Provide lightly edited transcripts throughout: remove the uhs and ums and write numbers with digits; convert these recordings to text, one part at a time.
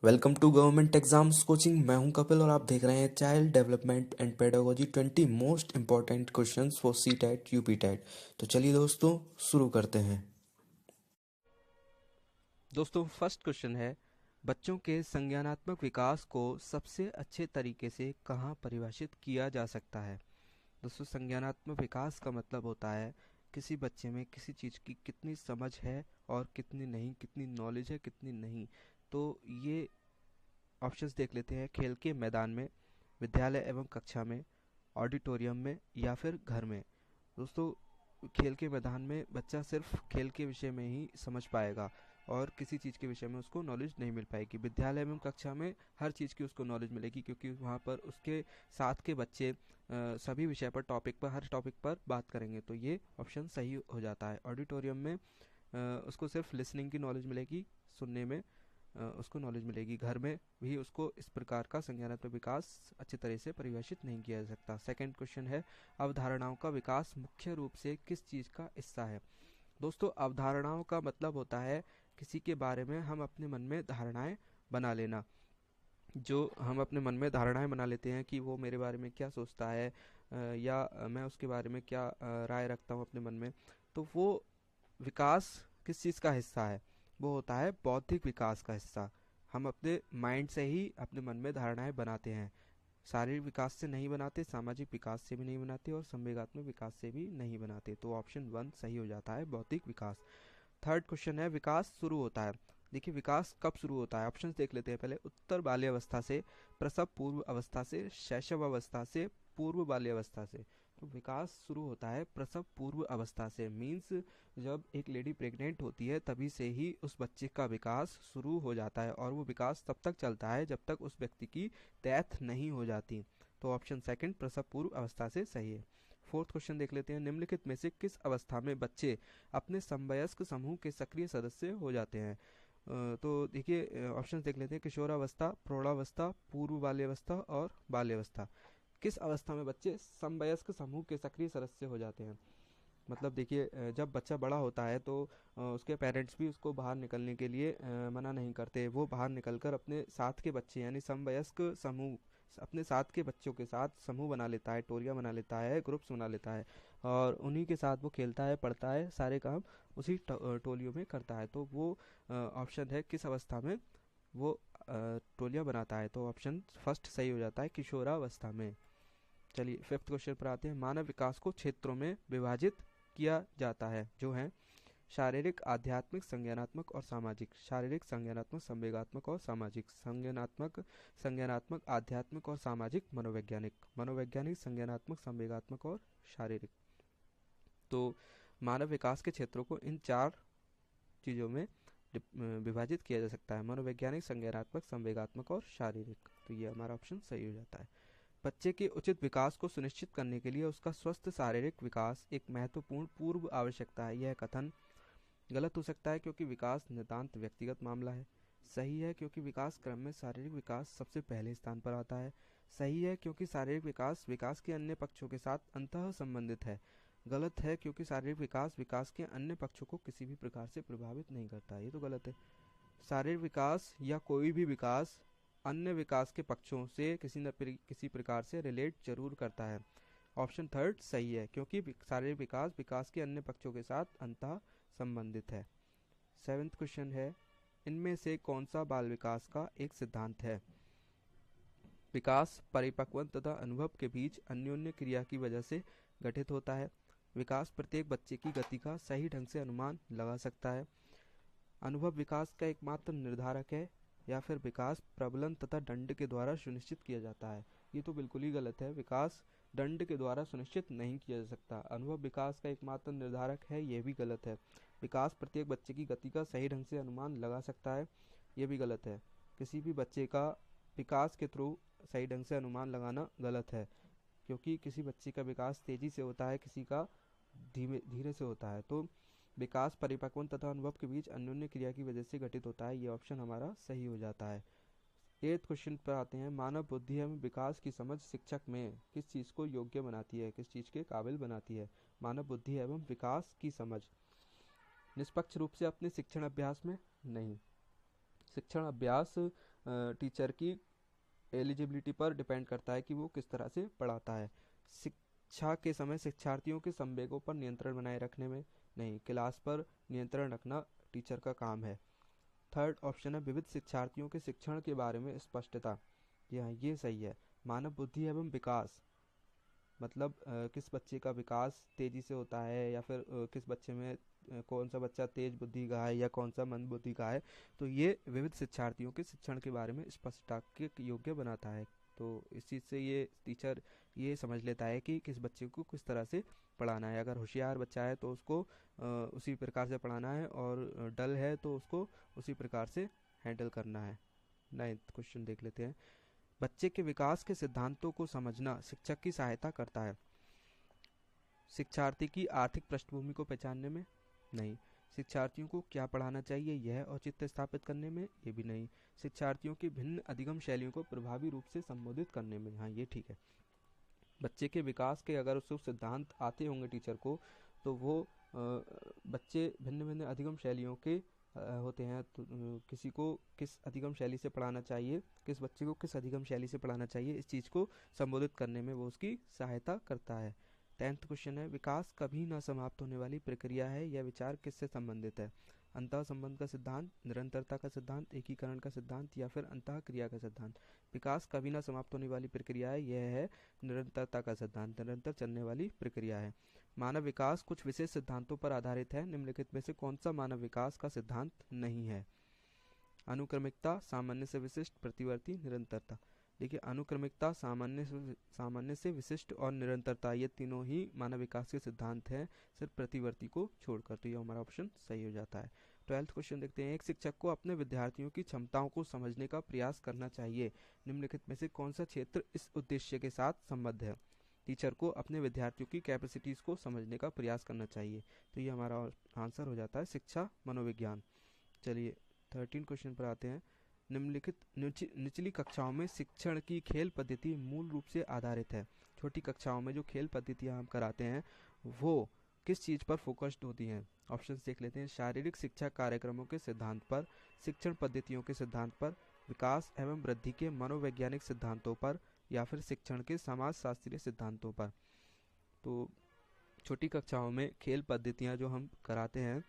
Welcome to government exams coaching. मैं हूं कपिल और आप देख रहे हैं child development and pedagogy 20 most important questions for C TET UP TET. तो चलिए दोस्तों शुरू करते हैं। दोस्तों फर्स्ट क्वेश्चन है, बच्चों के संज्ञानात्मक विकास को सबसे अच्छे तरीके से कहाँ परिभाषित किया जा सकता है। दोस्तों संज्ञानात्मक विकास का मतलब होता है किसी बच्चे में किसी चीज़ की कितनी समझ है और कितनी नहीं, कितनी नॉलेज है कितनी नहीं। तो ये ऑप्शंस देख लेते हैं। खेल के मैदान में, विद्यालय एवं कक्षा में, ऑडिटोरियम में या फिर घर में। दोस्तों खेल के मैदान में बच्चा सिर्फ खेल के विषय में ही समझ पाएगा और किसी चीज़ के विषय में उसको नॉलेज नहीं मिल पाएगी। विद्यालय एवं कक्षा में हर चीज़ की उसको नॉलेज मिलेगी क्योंकि वहाँ पर उसके साथ के बच्चे सभी विषय पर हर टॉपिक पर बात करेंगे। तो ये ऑप्शन सही हो जाता है। ऑडिटोरियम में उसको सिर्फ लिसनिंग की नॉलेज मिलेगी, सुनने में उसको नॉलेज मिलेगी। घर में भी उसको इस प्रकार का संज्ञानात्मक विकास अच्छी तरह से परिभाषित नहीं किया जा सकता। सेकंड क्वेश्चन है, अवधारणाओं का विकास मुख्य रूप से किस चीज़ का हिस्सा है। दोस्तों अवधारणाओं का मतलब होता है किसी के बारे में हम अपने मन में धारणाएं बना लेना। जो हम अपने मन में धारणाएं बना लेते हैं कि वो मेरे बारे में क्या सोचता है, या मैं उसके बारे में क्या राय रखता हूँ अपने मन में। तो वो विकास किस चीज़ का हिस्सा है, वो होता है बौद्धिक विकास का हिस्सा। हम अपने माइंड से ही अपने मन में धारणाएं बनाते हैं। शारीरिक विकास से नहीं बनाते, सामाजिक विकास से भी नहीं बनाते और संवेगात्मक विकास से भी नहीं बनाते। तो ऑप्शन वन सही हो जाता है, बौद्धिक विकास। थर्ड क्वेश्चन है, विकास शुरू होता है। देखिए विकास कब शुरू होता है, ऑप्शंस देख लेते हैं पहले। उत्तर बाल्यावस्था से, प्रसव पूर्व अवस्था से, शैशव अवस्था से, पूर्व बाल्यावस्था से। तो विकास शुरू होता है प्रसव पूर्व अवस्था से। मीन्स जब एक लेडी प्रेग्नेंट होती है तभी से ही उस बच्चे का विकास शुरू हो जाता है और वो विकास तब तक चलता है जब तक उस व्यक्ति की डेथ नहीं हो जाती। तो ऑप्शन सेकंड प्रसव पूर्व अवस्था से सही है। फोर्थ क्वेश्चन देख लेते हैं, निम्नलिखित में से किस अवस्था में बच्चे अपने समवयस्क समूह के सक्रिय सदस्य हो जाते हैं। तो देखिए ऑप्शंस देख लेते हैं। किशोरावस्था, प्रौढ़ावस्था, पूर्व बाल्यावस्था और बाल्यावस्था। किस अवस्था में बच्चे समवयस्क समूह के सक्रिय सदस्य हो जाते हैं। मतलब देखिए जब बच्चा बड़ा होता है तो उसके पेरेंट्स भी उसको बाहर निकलने के लिए मना नहीं करते। वो बाहर निकलकर अपने साथ के बच्चे यानी समवयस्क समूह, अपने साथ के बच्चों के साथ समूह बना लेता है, टोलियाँ बना लेता है, ग्रुप्स बना लेता है और उन्हीं के साथ वो खेलता है, पढ़ता है, सारे काम उसी टोलियों में करता है। तो वो ऑप्शन है किस अवस्था में वो टोलियाँ बनाता है। तो ऑप्शन फर्स्ट सही हो जाता है, किशोरावस्था में। चलिए फिफ्थ क्वेश्चन पर आते हैं, मानव विकास को क्षेत्रों में विभाजित किया जाता है जो है शारीरिक, आध्यात्मिक, संज्ञानात्मक और सामाजिक। शारीरिक, संज्ञानात्मक, संवेगात्मक और सामाजिक। संज्ञानात्मक, संज्ञानात्मक, आध्यात्मिक और सामाजिक। मनोवैज्ञानिक, मनोवैज्ञानिक, संज्ञानात्मक, संवेगात्मक और शारीरिक। तो मानव विकास के क्षेत्रों को इन चार चीज़ों में विभाजित किया जा सकता है, मनोवैज्ञानिक, संज्ञानात्मक, संवेगात्मक और शारीरिक। तो ये हमारा ऑप्शन सही हो जाता है। बच्चे के उचित विकास को सुनिश्चित करने के लिए उसका स्वस्थ शारीरिक विकास एक महत्वपूर्ण पूर्व आवश्यकता है। यह कथन गलत हो सकता है क्योंकि विकास नितांत व्यक्तिगत मामला है। सही है क्योंकि विकास क्रम में शारीरिक विकास सबसे पहले स्थान पर आता है। सही है क्योंकि शारीरिक विकास विकास के अन्य पक्षों के साथ अंतः संबंधित है। गलत है क्योंकि शारीरिक विकास विकास के अन्य पक्षों को किसी भी प्रकार से प्रभावित नहीं करता। ये तो गलत है। शारीरिक विकास या कोई भी विकास अन्य विकास के पक्षों से किसी प्रकार से रिलेट जरूर करता है। ऑप्शन थर्ड सही है क्योंकि शारीरिक विकास विकास के अन्य पक्षों के साथ अंतः संबंधित है। सेवेंथ क्वेश्चन है, इनमें से कौन सा बाल विकास का एक सिद्धांत है। विकास परिपक्वता तथा अनुभव के बीच अन्योन्य क्रिया की वजह से गठित होता है। विकास प्रत्येक बच्चे की गति का सही ढंग से अनुमान लगा सकता है। अनुभव विकास का एकमात्र निर्धारक है। या फिर विकास प्रबलन तथा दंड के द्वारा सुनिश्चित किया जाता है। ये तो बिल्कुल ही गलत है, विकास दंड के द्वारा सुनिश्चित नहीं किया जा सकता। अनुभव विकास का एकमात्र निर्धारक है, ये भी गलत है। विकास प्रत्येक बच्चे की गति का सही ढंग से अनुमान लगा सकता है, ये भी गलत है। किसी भी बच्चे का विकास के थ्रू सही ढंग से अनुमान लगाना गलत है क्योंकि किसी बच्चे का विकास तेजी से होता है, किसी का धीमे धीरे से होता है। तो विकास परिपक्वन तथा अनुभव के बीच अन्योन्य क्रिया की वजह से घटित होता है, ये ऑप्शन हमारा सही हो जाता है। एथ क्वेश्चन पर आते हैं, मानव बुद्धि एवं विकास की समझ शिक्षक में किस चीज़ को योग्य बनाती है, किस चीज़ के काबिल बनाती है। मानव बुद्धि एवं विकास की समझ निष्पक्ष रूप से अपने शिक्षण अभ्यास में नहीं। शिक्षण अभ्यास टीचर की एलिजिबिलिटी पर डिपेंड करता है कि वो किस तरह से पढ़ाता है। शिक्षा के समय शिक्षार्थियों के संवेगों पर नियंत्रण बनाए रखने में नहीं, क्लास पर नियंत्रण रखना टीचर का काम है। थर्ड ऑप्शन है विविध शिक्षार्थियों के शिक्षण के बारे में स्पष्टता। ये सही है। मानव बुद्धि एवं विकास मतलब किस बच्चे का विकास तेजी से होता है, या फिर किस बच्चे में कौन सा बच्चा तेज बुद्धि का है या कौन सा मंद बुद्धि का है, तो ये विविध शिक्षार्थियों के शिक्षण के बारे में स्पष्टता के योग्य बनाता है। तो इस चीज़ से ये टीचर ये समझ लेता है कि किस बच्चे को किस तरह से पढ़ाना है। अगर होशियार बच्चा है तो उसको उसी प्रकार से पढ़ाना है, और डल है तो उसको उसी प्रकार से हैंडल करना है। 9th क्वेश्चन देख लेते हैं। बच्चे के विकास के सिद्धांतों को समझना शिक्षक की सहायता करता है। शिक्षार्थी की आर्थिक पृष्ठभूमि को पहचानने में नहीं। शिक्षार्थियों को क्या पढ़ाना चाहिए यह औचित्य स्थापित करने में, ये भी नहीं। शिक्षार्थियों की भिन्न अधिगम शैलियों को प्रभावी रूप से संबोधित करने में, हाँ ये ठीक है। बच्चे के विकास के अगर उसको सिद्धांत आते होंगे टीचर को, तो वो बच्चे भिन्न भिन्न अधिगम शैलियों के होते हैं, तो किसी को किस अधिगम शैली से पढ़ाना चाहिए, किस बच्चे को किस अधिगम शैली से पढ़ाना चाहिए, इस चीज़ को संबोधित करने में वो उसकी सहायता करता है। 10th क्वेश्चन है विकास कभी न समाप्त होने वाली प्रक्रिया है, यह विचार किससे संबंधित है। अंतः संबंध का सिद्धांत, निरंतरता का सिद्धांत, एकीकरण का सिद्धांत, या फिर अंतः क्रिया का सिद्धांत। विकास कभी न समाप्त होने वाली प्रक्रिया है, यह है निरंतरता का सिद्धांत, निरंतर चलने वाली प्रक्रिया है। मानव विकास कुछ विशेष सिद्धांतों पर आधारित है, निम्नलिखित में से कौन सा मानव विकास का सिद्धांत नहीं है। अनुक्रमिकता, सामान्य से विशिष्ट, प्रतिवर्ती, निरंतरता। देखिए अनुक्रमिकता, सामान्य से विशिष्ट और निरंतरता, ये तीनों ही मानव विकास के सिद्धांत हैं, सिर्फ प्रतिवर्ती को छोड़कर। तो ये हमारा ऑप्शन सही हो जाता है। 12th क्वेश्चन देखते हैं। एक शिक्षक को अपने विद्यार्थियों की क्षमताओं को समझने का प्रयास करना चाहिए, निम्नलिखित में से कौन सा क्षेत्र इस उद्देश्य के साथ संबद्ध है। टीचर को अपने विद्यार्थियों की कैपेसिटीज को समझने का प्रयास करना चाहिए, तो ये हमारा आंसर हो जाता है शिक्षा मनोविज्ञान। चलिए 13 क्वेश्चन पर आते हैं। निम्नलिखित निचली कक्षाओं में शिक्षण की खेल पद्धति मूल रूप से आधारित है। छोटी कक्षाओं में जो खेल पद्धतियाँ हम कराते हैं वो किस चीज़ पर फोकस्ड होती हैं। ऑप्शंस देख लेते हैं। शारीरिक शिक्षा कार्यक्रमों के सिद्धांत पर, शिक्षण पद्धतियों के सिद्धांत पर, विकास एवं वृद्धि के मनोवैज्ञानिक सिद्धांतों पर, या फिर शिक्षण के समाजशास्त्रीय सिद्धांतों पर। तो छोटी कक्षाओं में खेल पद्धतियाँ जो हम कराते हैं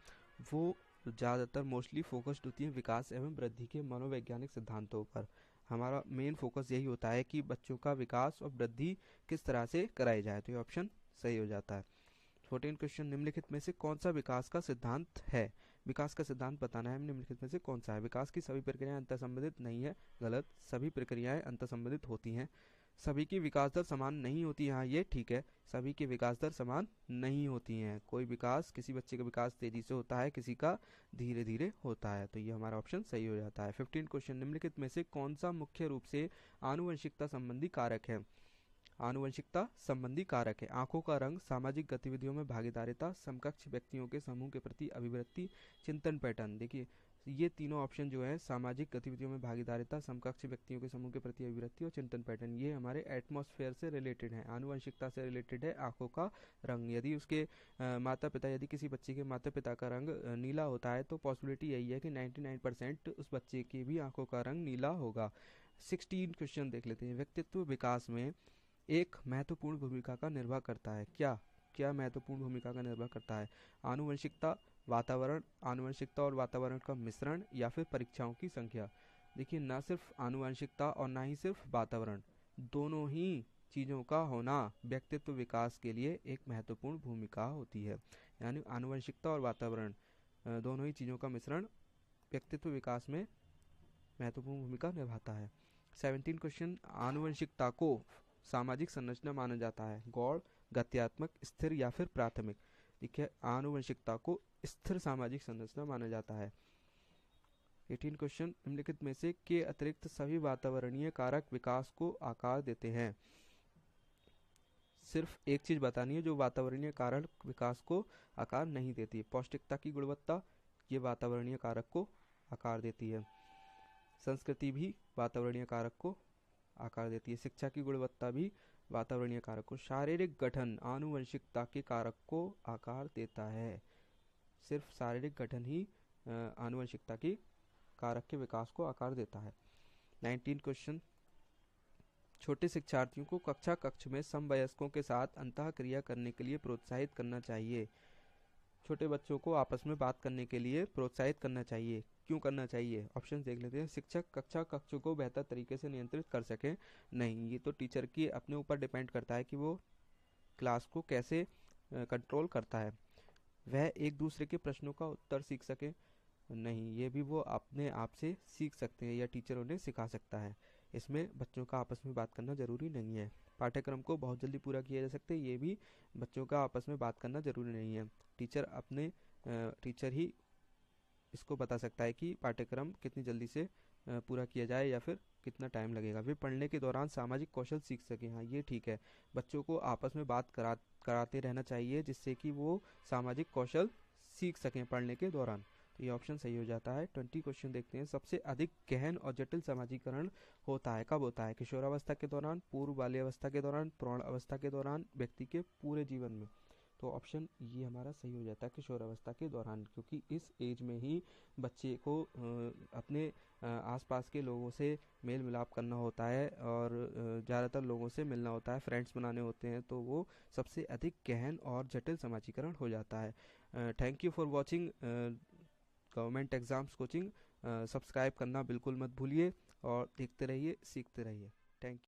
वो ज़्यादातर मोस्टली फोकस्ड होती हैं विकास एवं वृद्धि के मनोवैज्ञानिक सिद्धांतों पर। हमारा मेन फोकस यही होता है कि बच्चों का विकास और वृद्धि किस तरह से कराई जाए, तो ये ऑप्शन सही हो जाता है। 14 क्वेश्चन। निम्नलिखित में से कौन सा विकास का सिद्धांत है। विकास का सिद्धांत बताना है, निम्नलिखित में से कौन सा है। विकास की सभी प्रक्रियाएं अंतर संबंधित नहीं है, गलत। सभी प्रक्रियाएं अंतर संबंधित होती हैं। सभी की विकास दर समान नहीं होती है, हाँ ये ठीक है। सभी की विकास दर समान नहीं होती हैं। कोई विकास, किसी बच्चे का विकास तेजी से होता है, किसी का धीरे धीरे होता है, तो ये हमारा ऑप्शन सही हो जाता है। 15 क्वेश्चन। निम्नलिखित में से कौन सा मुख्य रूप से आनुवंशिकता संबंधी कारक है। आनुवंशिकता संबंधी कारक है। आंखों का रंग, सामाजिक गतिविधियों में भागीदारिता, समकक्ष व्यक्तियों के समूह के प्रति अभिवृत्ति, चिंतन पैटर्न। देखिए ये तीनों ऑप्शन जो है, सामाजिक गतिविधियों में भागीदारिता, समकक्ष व्यक्तियों के समूह के प्रति अभिवृत्ति और चिंतन पैटर्न, ये हमारे एटमॉस्फेयर से रिलेटेड है। आनुवंशिकता से रिलेटेड है आंखों का रंग। यदि उसके माता पिता, यदि किसी बच्चे के माता पिता का रंग नीला होता है तो पॉसिबिलिटी यही है कि 99% उस बच्चे की भी आंखों का रंग नीला होगा। 16 क्वेश्चन देख लेते हैं। व्यक्तित्व विकास में एक महत्वपूर्ण भूमिका का निर्वाह करता है। क्या क्या महत्वपूर्ण भूमिका का निर्वाह करता है। आनुवंशिकता, वातावरण, आनुवंशिकता और वातावरण का मिश्रण, या फिर परीक्षाओं की संख्या। देखिए ना सिर्फ आनुवंशिकता और ना ही सिर्फ वातावरण, दोनों ही चीज़ों का होना व्यक्तित्व विकास के लिए एक महत्वपूर्ण भूमिका होती है। यानी आनुवंशिकता और वातावरण दोनों ही चीज़ों का मिश्रण व्यक्तित्व विकास में महत्वपूर्ण भूमिका निभाता है। 17 क्वेश्चन। आनुवंशिकता को सामाजिक संरचना माना जाता है। गौड़, गत्यात्मक, स्थिर, या फिर प्राथमिक। देखिए आनुवंशिकता को स्थिर सामाजिक संरचना माना जाता है। 18 क्वेश्चन। निम्नलिखित में से के अतिरिक्त सभी वातावरणीय कारक विकास को आकार देते हैं। सिर्फ एक चीज बतानी है जो वातावरणीय कारक विकास को आकार नहीं देती। पौष्टिकता की गुणवत्ता, ये वातावरणीय कारक को आकार देती है। संस्कृति भी वातावरणीय कारक को आकार देती है। शिक्षा की गुणवत्ता भी वातावरणीय कारक को। शारीरिक गठन आनुवंशिकता के कारक को आकार देता है। सिर्फ शारीरिक गठन ही आनुवंशिकता की कारक के विकास को आकार देता है। 19 क्वेश्चन, छोटे शिक्षार्थियों को कक्षा कक्ष में समवयस्कों के साथ अंतःक्रिया करने के लिए प्रोत्साहित करना चाहिए। छोटे बच्चों को आपस में बात करने के लिए प्रोत्साहित करना चाहिए। क्यों करना चाहिए? ऑप्शन देख लेते हैं। शिक्षक कक्षा कक्ष को बेहतर तरीके से नियंत्रित कर सकें। नहीं, ये तो टीचर की अपने ऊपर डिपेंड करता है कि वो क्लास को कैसे कंट्रोल करता है। वह एक दूसरे के प्रश्नों का उत्तर सीख सके। नहीं, ये भी वो अपने आप से सीख सकते हैं या टीचर उन्हें सिखा सकता है। इसमें बच्चों का आपस में बात करना ज़रूरी नहीं है। पाठ्यक्रम को बहुत जल्दी पूरा किया जा सकता है, ये भी बच्चों का आपस में बात करना ज़रूरी नहीं है। टीचर ही इसको बता सकता है कि पाठ्यक्रम कितनी जल्दी से पूरा किया जाए या फिर कितना टाइम लगेगा। वे पढ़ने के दौरान सामाजिक कौशल सीख सकें। हाँ, ये ठीक है। बच्चों को आपस में बात कराते रहना चाहिए जिससे कि वो सामाजिक कौशल सीख सकें पढ़ने के दौरान। तो ये ऑप्शन सही हो जाता है। 20 क्वेश्चन देखते हैं। सबसे अधिक गहन और जटिल समाजीकरण होता है कब होता है? किशोरावस्था के दौरान, पूर्व बाल्यावस्था के दौरान, प्रौढ़ अवस्था के दौरान, व्यक्ति के पूरे जीवन में। तो ऑप्शन ये हमारा सही हो जाता है, किशोरावस्था के दौरान, क्योंकि इस एज में ही बच्चे को अपने आसपास के लोगों से मेल मिलाप करना होता है और ज़्यादातर लोगों से मिलना होता है, फ्रेंड्स बनाने होते हैं, तो वो सबसे अधिक गहन और जटिल समाजीकरण हो जाता है। Thank you for watching government exams coaching. Subscribe करना बिल्कुल मत भूलिए और देखते रहिए, सीखते रहिए। Thank you.